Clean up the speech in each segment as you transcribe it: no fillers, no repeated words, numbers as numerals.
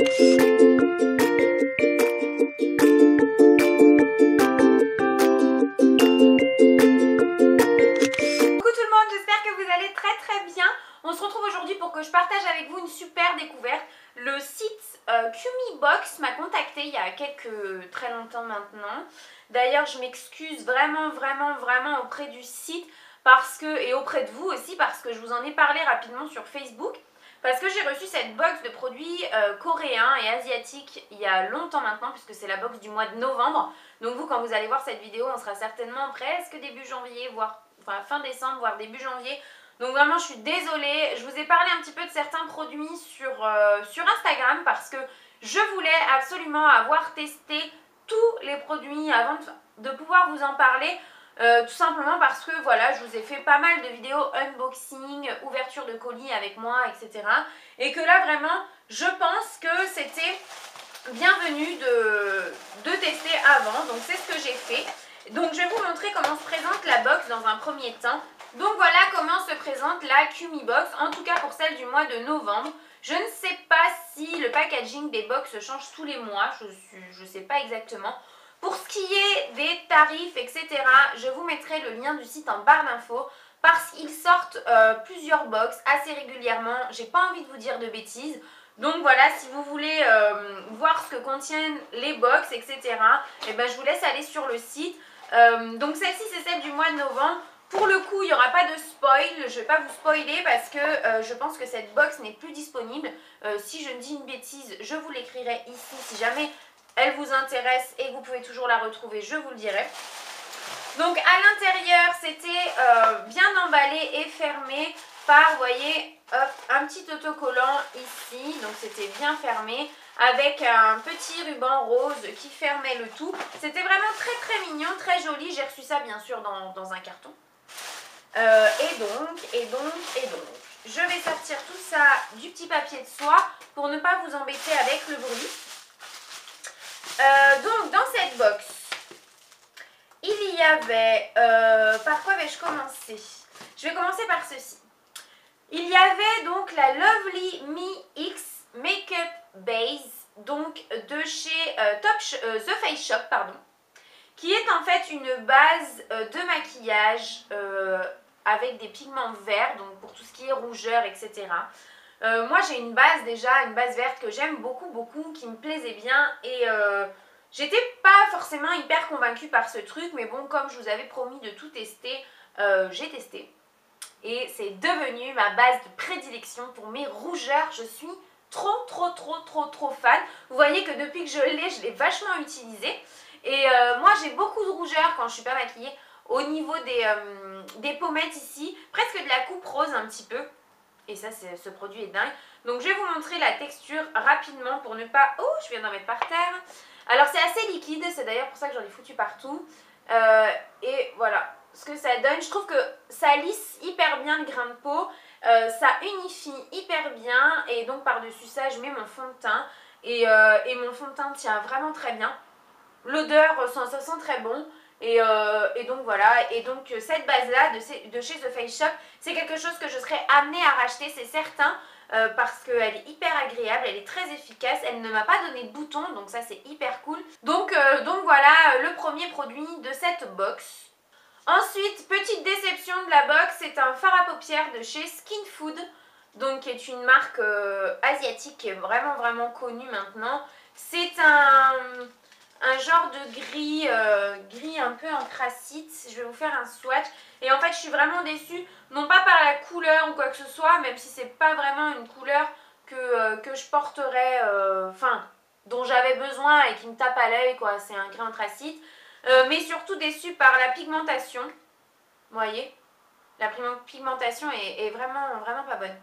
On se retrouve aujourd'hui pour que je partage avec vous une super découverte. Le site Cumibox m'a contacté il y a très longtemps maintenant. D'ailleurs, je m'excuse vraiment auprès du site et auprès de vous aussi parce que je vous en ai parlé rapidement sur Facebook. Parce que j'ai reçu cette box de produits coréens et asiatiques il y a longtemps maintenant, puisque c'est la box du mois de novembre. Donc vous, quand vous allez voir cette vidéo, on sera certainement presque début janvier, voire fin décembre, voire début janvier. Donc vraiment, je suis désolée. Je vous ai parlé un petit peu de certains produits sur Instagram parce que je voulais absolument avoir testé tous les produits avant de pouvoir vous en parler. Tout simplement parce que voilà, je vous ai fait pas mal de vidéos unboxing, ouverture de colis avec moi, etc. Et que là vraiment, je pense que c'était bienvenu de tester avant. Donc c'est ce que j'ai fait. Donc je vais vous montrer comment se présente la box dans un premier temps. Donc voilà comment se présente la Cumibox, en tout cas pour celle du mois de novembre. Je ne sais pas si le packaging des box change tous les mois, je ne sais pas exactement. Pour ce qui est des tarifs, etc., je vous mettrai le lien du site en barre d'infos parce qu'ils sortent plusieurs box assez régulièrement. J'ai pas envie de vous dire de bêtises. Donc voilà, si vous voulez voir ce que contiennent les box, etc., eh ben, je vous laisse aller sur le site. Donc celle-ci, c'est celle du mois de novembre. Pour le coup, il n'y aura pas de spoil, je ne vais pas vous spoiler parce que je pense que cette box n'est plus disponible. Si je ne dis une bêtise, je vous l'écrirai ici si jamais elle vous intéresse et que vous pouvez toujours la retrouver, je vous le dirai. Donc à l'intérieur, c'était bien emballé et fermé par, vous voyez, hop, un petit autocollant ici. Donc c'était bien fermé avec un petit ruban rose qui fermait le tout. C'était vraiment très mignon, très joli. J'ai reçu ça bien sûr dans un carton. Et donc, je vais sortir tout ça du petit papier de soie pour ne pas vous embêter avec le bruit. Donc, dans cette box, il y avait... par quoi vais-je commencer? Je vais commencer par ceci. Il y avait donc la Lovely Me X Makeup Base, donc de chez The Face Shop, pardon, qui est en fait une base de maquillage avec des pigments verts, donc pour tout ce qui est rougeur, etc. Moi j'ai une base verte que j'aime beaucoup, qui me plaisait bien et j'étais pas forcément hyper convaincue par ce truc, mais bon, comme je vous avais promis de tout tester, j'ai testé. Et c'est devenu ma base de prédilection pour mes rougeurs. Je suis trop fan. Vous voyez que depuis que je l'ai vachement utilisé. Et moi j'ai beaucoup de rougeurs quand je suis pas maquillée au niveau des pommettes ici, presque de la coupe rose un petit peu. Et ça, ce produit est dingue. Donc je vais vous montrer la texture rapidement pour ne pas... Oh, je viens d'en mettre par terre. Alors c'est assez liquide, c'est d'ailleurs pour ça que j'en ai foutu partout. Et voilà ce que ça donne. Je trouve que ça lisse hyper bien le grain de peau. Ça unifie hyper bien. Et donc par-dessus ça, je mets mon fond de teint. Et mon fond de teint tient vraiment très bien. L'odeur, ça sent très bon. Et donc voilà, et donc cette base là de chez The Face Shop, c'est quelque chose que je serais amenée à racheter, c'est certain, parce qu'elle est hyper agréable, elle est très efficace, elle ne m'a pas donné de boutons, donc ça c'est hyper cool. Donc voilà le premier produit de cette box. Ensuite, petite déception de la box, c'est un fard à paupières de chez Skin Food, donc qui est une marque asiatique qui est vraiment connue maintenant. C'est un genre de gris, gris un peu anthracite. Je vais vous faire un swatch. Et en fait, je suis vraiment déçue, non pas par la couleur ou quoi que ce soit, même si c'est pas vraiment une couleur que je porterais, dont j'avais besoin et qui me tape à l'œil, quoi. C'est un gris anthracite. Mais surtout déçue par la pigmentation. Vous voyez, la pigmentation est vraiment pas bonne.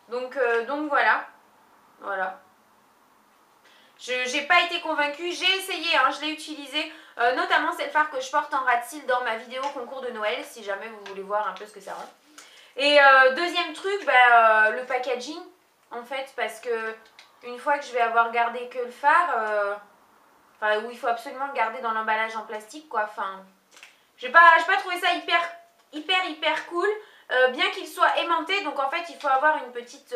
Donc voilà. Voilà. J'ai pas été convaincue, j'ai essayé, hein, je l'ai utilisé, notamment c'est le fard que je porte en rat de cils dans ma vidéo concours de Noël, si jamais vous voulez voir un peu ce que ça rend. Et deuxième truc, le packaging, en fait, parce que une fois que je vais avoir gardé que le fard, où il faut absolument le garder dans l'emballage en plastique, quoi, j'ai pas trouvé ça hyper cool, bien qu'il soit aimanté, donc en fait il faut avoir une petite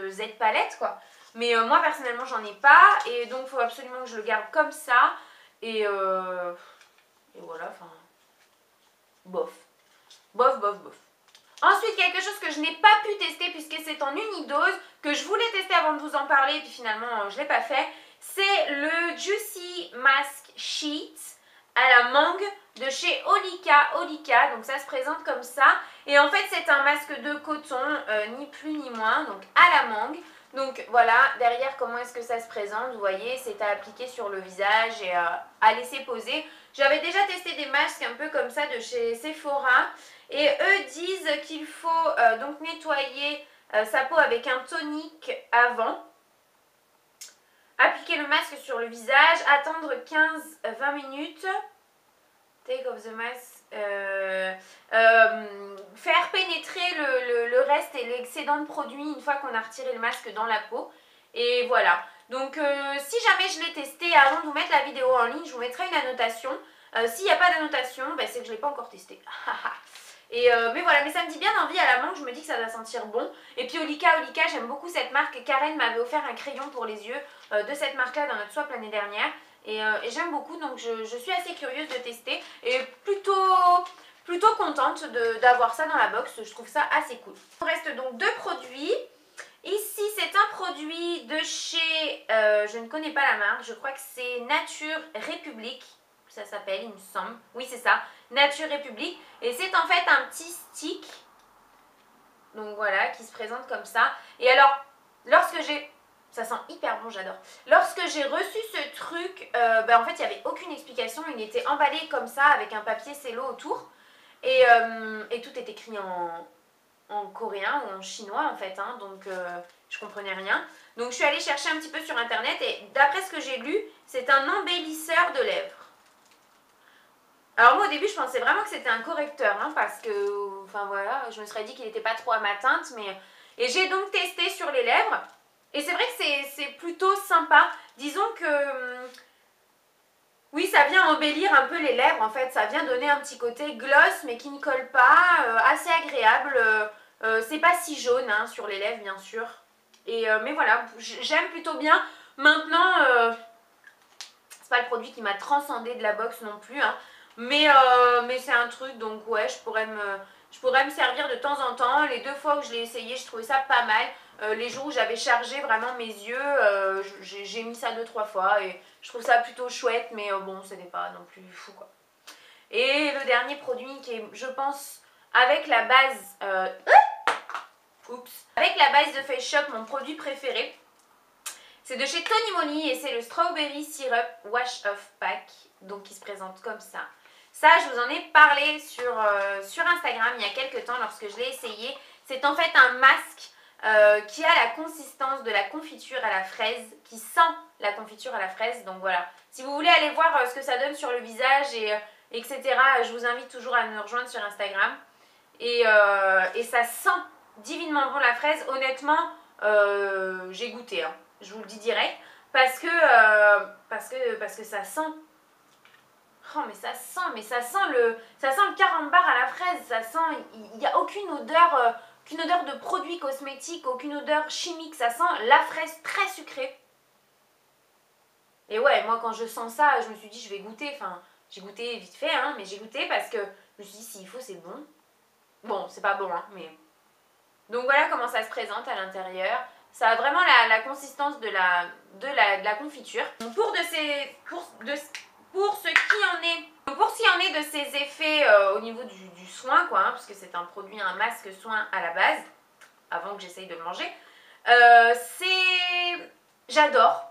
Z palette, quoi. Mais moi personnellement j'en ai pas et donc il faut absolument que je le garde comme ça. Et voilà, enfin, bof. Bof, bof, bof. Ensuite, quelque chose que je n'ai pas pu tester puisque c'est en unidose, que je voulais tester avant de vous en parler et puis finalement je ne l'ai pas fait, c'est le Juicy Mask Sheet à la mangue de chez Olika. Donc ça se présente comme ça. Et en fait c'est un masque de coton, ni plus ni moins, donc à la mangue. Donc voilà, derrière comment est-ce que ça se présente, vous voyez, c'est à appliquer sur le visage et à laisser poser. J'avais déjà testé des masques un peu comme ça de chez Sephora et eux disent qu'il faut donc nettoyer sa peau avec un tonique avant. Appliquer le masque sur le visage, attendre 15-20 minutes. Take off the mask. Faire pénétrer le reste et l'excédent de produit une fois qu'on a retiré le masque dans la peau. Et voilà. Donc si jamais je l'ai testé, avant de vous mettre la vidéo en ligne, je vous mettrai une annotation. S'il n'y a pas d'annotation, ben, c'est que je ne l'ai pas encore testé. Mais voilà, mais ça me dit bien envie à la mangue, je me dis que ça doit sentir bon. Et puis Olika, j'aime beaucoup cette marque. Karen m'avait offert un crayon pour les yeux de cette marque-là dans notre swap l'année dernière. Et j'aime beaucoup, donc je suis assez curieuse de tester. Et plutôt contente d'avoir ça dans la box, je trouve ça assez cool. Il me reste donc 2 produits. Ici, c'est un produit de chez, je ne connais pas la marque, je crois que c'est Nature République. Ça s'appelle, il me semble. Oui, c'est ça, Nature République. Et c'est en fait un petit stick. Donc voilà, qui se présente comme ça. Et alors, lorsque j'ai... Ça sent hyper bon, j'adore. Lorsque j'ai reçu ce truc, en fait, il n'y avait aucune explication. Il était emballé comme ça, avec un papier cello autour. Et tout est écrit en coréen ou en chinois, en fait. Hein, donc, je comprenais rien. Donc, je suis allée chercher un petit peu sur Internet. Et d'après ce que j'ai lu, c'est un embellisseur de lèvres. Alors moi au début je pensais vraiment que c'était un correcteur hein, parce que, enfin voilà, je me serais dit qu'il n'était pas trop à ma teinte mais... Et j'ai donc testé sur les lèvres et c'est vrai que c'est plutôt sympa. Disons que, oui ça vient embellir un peu les lèvres en fait, ça vient donner un petit côté gloss mais qui ne colle pas, assez agréable. C'est pas si jaune hein, sur les lèvres bien sûr. Mais voilà, j'aime plutôt bien. Maintenant, c'est pas le produit qui m'a transcendé de la box non plus hein. Mais c'est un truc, donc ouais, je pourrais me servir de temps en temps. Les 2 fois où je l'ai essayé, je trouvais ça pas mal. Les jours où j'avais chargé vraiment mes yeux, j'ai mis ça 2-3 fois et je trouve ça plutôt chouette, mais bon, ce n'est pas non plus fou quoi. Et le dernier produit qui est, je pense, avec la base... avec la base de Face Shop, mon produit préféré. C'est de chez Tony Moly et c'est le Strawberry Syrup Wash Off Pack, donc qui se présente comme ça. Ça, je vous en ai parlé sur Instagram il y a quelques temps lorsque je l'ai essayé. C'est en fait un masque qui a la consistance de la confiture à la fraise, qui sent la confiture à la fraise. Donc voilà, si vous voulez aller voir ce que ça donne sur le visage, etc., je vous invite toujours à me rejoindre sur Instagram. Et ça sent divinement bon la fraise. Honnêtement, j'ai goûté, hein, je vous le dis direct, parce que ça sent... Oh mais ça sent le carambar à la fraise, ça sent, il n'y a aucune odeur de produit cosmétique, aucune odeur chimique, ça sent la fraise très sucrée. Et ouais, moi quand je sens ça, je me suis dit je vais goûter, enfin j'ai goûté vite fait, hein, mais j'ai goûté parce que je me suis dit s'il faut c'est bon. Bon, c'est pas bon, hein, mais... Donc voilà comment ça se présente à l'intérieur. Ça a vraiment la consistance de la confiture. Donc pour ce qui en est de ses effets au niveau du soin, quoi, hein, puisque c'est un produit, un masque soin à la base, avant que j'essaye de le manger, j'adore.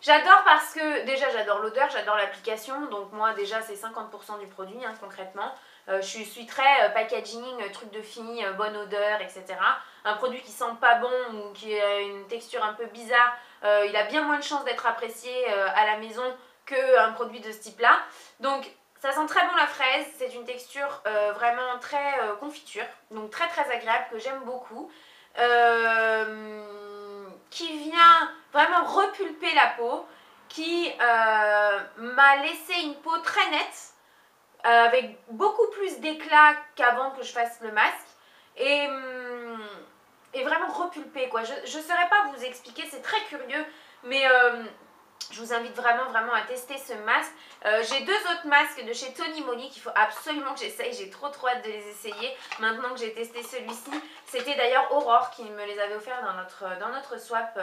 J'adore parce que, déjà j'adore l'odeur, j'adore l'application, donc moi déjà c'est 50% du produit hein, concrètement. Je suis très packaging, truc de fille, bonne odeur, etc. Un produit qui sent pas bon ou qui a une texture un peu bizarre, il a bien moins de chances d'être apprécié à la maison qu'un produit de ce type-là. Donc ça sent très bon la fraise, c'est une texture vraiment très confiture, donc très très agréable que j'aime beaucoup. Qui vient vraiment repulper la peau, qui m'a laissé une peau très nette, avec beaucoup plus d'éclat qu'avant que je fasse le masque. Et est vraiment repulpé quoi. Je ne saurais pas vous expliquer, c'est très curieux, mais je vous invite vraiment à tester ce masque. J'ai 2 autres masques de chez Tony Moly qu'il faut absolument que j'essaye. J'ai trop hâte de les essayer maintenant que j'ai testé celui-ci. C'était d'ailleurs Aurore qui me les avait offerts dans notre swap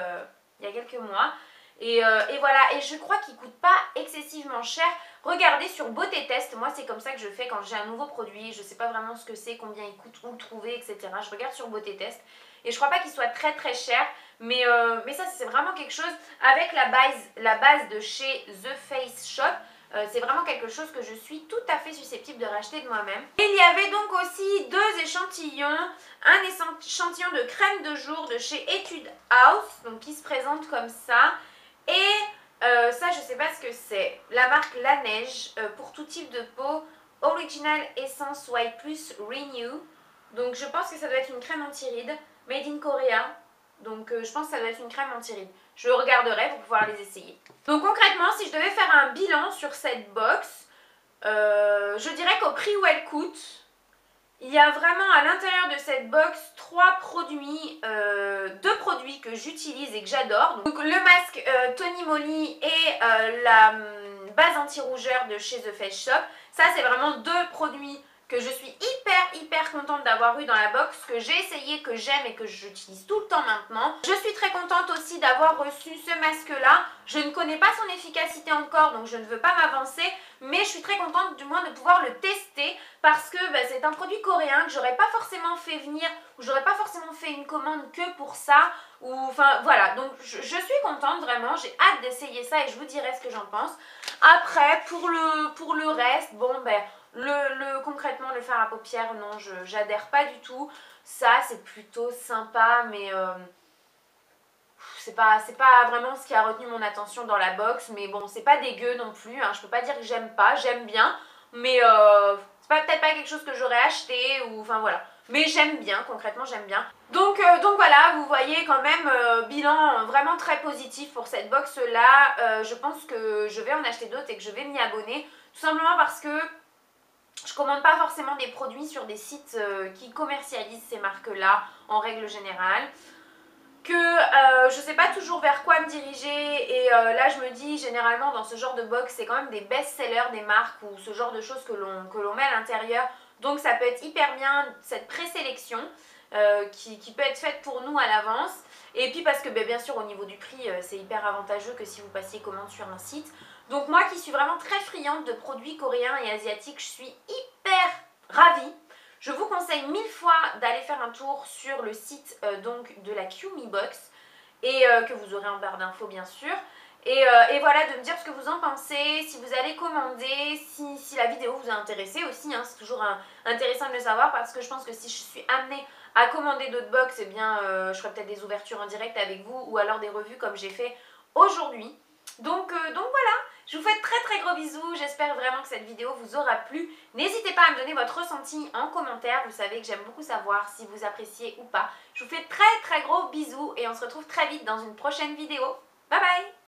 il y a quelques mois. Et voilà, et je crois qu'ils ne coûtent pas excessivement cher. Regardez sur Beauté Test, moi c'est comme ça que je fais quand j'ai un nouveau produit. Je ne sais pas vraiment ce que c'est, combien il coûte, où le trouver, etc. Je regarde sur Beauté Test. Et je crois pas qu'il soit très cher. Mais ça c'est vraiment quelque chose avec la base de chez The Face Shop. C'est vraiment quelque chose que je suis tout à fait susceptible de racheter de moi-même. Il y avait donc aussi 2 échantillons. Un échantillon de crème de jour de chez Etude House, donc qui se présente comme ça. Et ça je sais pas ce que c'est. La marque La Neige pour tout type de peau. Original Essence White Plus Renew. Donc je pense que ça doit être une crème anti-rides. Made in Korea. Donc je pense que ça doit être une crème anti-rides. Je regarderai pour pouvoir les essayer. Donc concrètement, si je devais faire un bilan sur cette box, je dirais qu'au prix où elle coûte, il y a vraiment à l'intérieur de cette box 2 produits que j'utilise et que j'adore. Donc le masque Tony Moly et la base anti-rougeur de chez The Face Shop. Ça c'est vraiment 2 produits que je suis hyper contente d'avoir eu dans la box, que j'ai essayé, que j'aime et que j'utilise tout le temps maintenant. Je suis très contente aussi d'avoir reçu ce masque là. Je ne connais pas son efficacité encore, donc je ne veux pas m'avancer, mais je suis très contente du moins de pouvoir le tester parce que c'est un produit coréen que j'aurais pas forcément fait venir, ou j'aurais pas forcément fait une commande que pour ça, ou enfin voilà, donc je suis contente vraiment, j'ai hâte d'essayer ça et je vous dirai ce que j'en pense. Après pour le reste, bon concrètement le fard à paupières, non, j'adhère pas du tout. Ça c'est plutôt sympa, mais c'est pas vraiment ce qui a retenu mon attention dans la box. Mais bon, c'est pas dégueu non plus, hein. Je peux pas dire que j'aime pas, j'aime bien, mais c'est peut-être pas quelque chose que j'aurais acheté, ou enfin voilà. Mais j'aime bien, concrètement j'aime bien. Donc voilà, vous voyez quand même, bilan vraiment très positif pour cette box là. Je pense que je vais en acheter d'autres et que je vais m'y abonner. Tout simplement parce que je commande pas forcément des produits sur des sites qui commercialisent ces marques-là en règle générale. Que je sais pas toujours vers quoi me diriger et là je me dis généralement dans ce genre de box c'est quand même des best-sellers des marques ou ce genre de choses que l'on met à l'intérieur. Donc ça peut être hyper bien cette présélection qui peut être faite pour nous à l'avance. Et puis parce que bien sûr au niveau du prix c'est hyper avantageux que si vous passiez commande sur un site. Donc moi qui suis vraiment très friande de produits coréens et asiatiques, je suis hyper ravie. Je vous conseille 1000 fois d'aller faire un tour sur le site donc de la QME Box et que vous aurez en barre d'infos bien sûr. Et voilà, de me dire ce que vous en pensez, si vous allez commander, si la vidéo vous a intéressé aussi, hein, c'est toujours intéressant de le savoir parce que je pense que si je suis amenée à commander d'autres box, eh bien je ferai peut-être des ouvertures en direct avec vous ou alors des revues comme j'ai fait aujourd'hui. Donc voilà, je vous fais très gros bisous, j'espère vraiment que cette vidéo vous aura plu. N'hésitez pas à me donner votre ressenti en commentaire, vous savez que j'aime beaucoup savoir si vous appréciez ou pas. Je vous fais très gros bisous et on se retrouve très vite dans une prochaine vidéo. Bye bye!